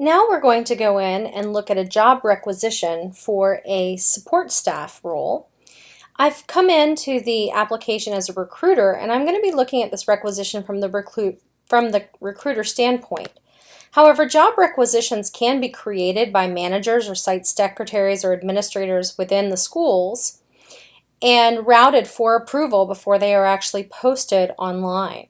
Now we're going to go in and look at a job requisition for a support staff role. I've come into the application as a recruiter, and I'm going to be looking at this requisition from the recruiter standpoint. However, job requisitions can be created by managers or site secretaries or administrators within the schools and routed for approval before they are actually posted online.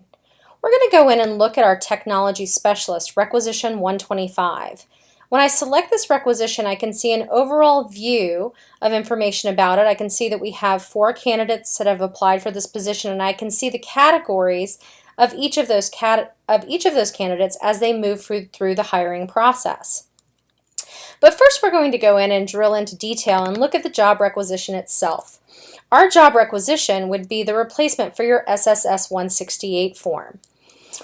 We're going to go in and look at our technology specialist, requisition 125. When I select this requisition, I can see an overall view of information about it. I can see that we have 4 candidates that have applied for this position, and I can see the categories of each of those candidates as they move through the hiring process. But first, we're going to go in and drill into detail and look at the job requisition itself. Our job requisition would be the replacement for your SSS 168 form.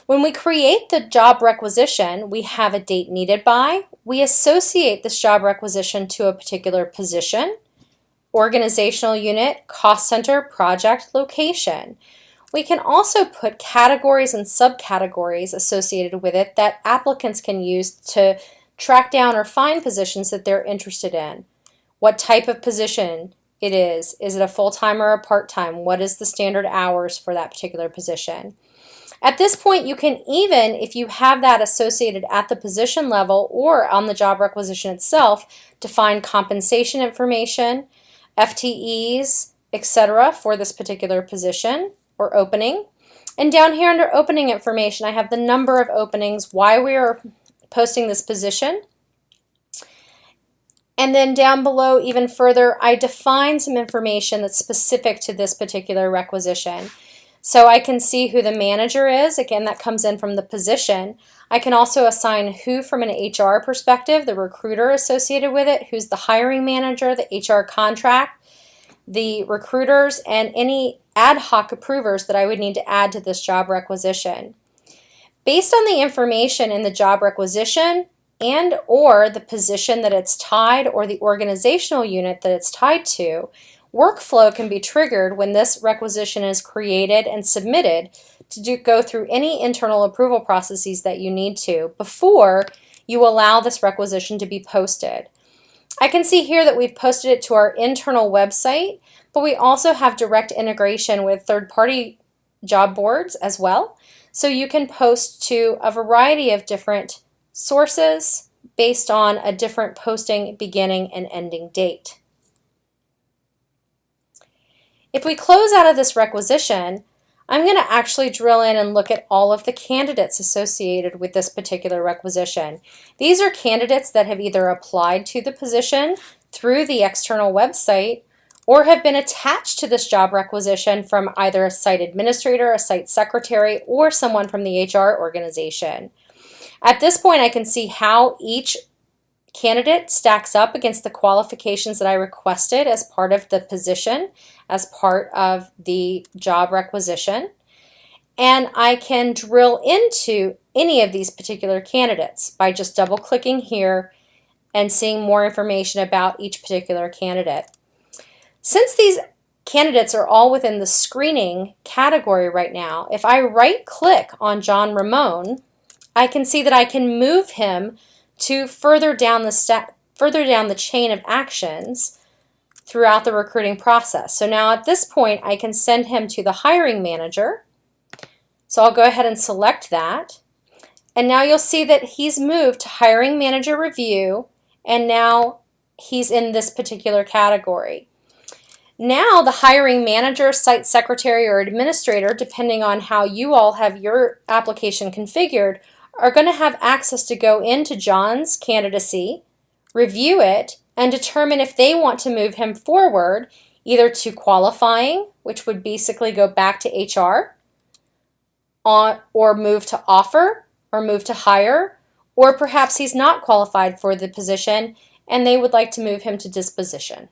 When we create the job requisition, we have a date needed by. We associate this job requisition to a particular position, organizational unit, cost center, project, location. We can also put categories and subcategories associated with it that applicants can use to track down or find positions that they're interested in. What type of position it is it a full-time or a part-time? What is the standard hours for that particular position? At this point, you can even, if you have that associated at the position level or on the job requisition itself, define compensation information, FTEs, etc. for this particular position or opening. And down here under opening information, I have the number of openings, why we are posting this position. And then down below, even further, I define some information that's specific to this particular requisition. So I can see who the manager is. Again, that comes in from the position. I can also assign who from an HR perspective, the recruiter associated with it, who's the hiring manager, the HR contract, the recruiters, and any ad hoc approvers that I would need to add to this job requisition. Based on the information in the job requisition and or the position that it's tied or the organizational unit that it's tied to, workflow can be triggered when this requisition is created and submitted to go through any internal approval processes that you need to before you allow this requisition to be posted. I can see here that we've posted it to our internal website, but we also have direct integration with third-party job boards as well. So you can post to a variety of different sources based on a different posting beginning and ending date. If we close out of this requisition, I'm going to actually drill in and look at all of the candidates associated with this particular requisition. These are candidates that have either applied to the position through the external website or have been attached to this job requisition from either a site administrator, a site secretary, or someone from the HR organization. At this point, I can see how each candidate stacks up against the qualifications that I requested as part of the position, as part of the job requisition. And I can drill into any of these particular candidates by just double clicking here and seeing more information about each particular candidate. Since these candidates are all within the screening category right now, if I right click on John Ramon, I can see that I can move him to further down the chain of actions throughout the recruiting process. So now at this point, I can send him to the hiring manager. So I'll go ahead and select that. And now you'll see that he's moved to hiring manager review, and now he's in this particular category. Now the hiring manager, site secretary, or administrator, depending on how you all have your application configured, are going to have access to go into John's candidacy, review it, and determine if they want to move him forward either to qualifying, which would basically go back to HR, or move to offer, or move to hire, or perhaps he's not qualified for the position and they would like to move him to disposition.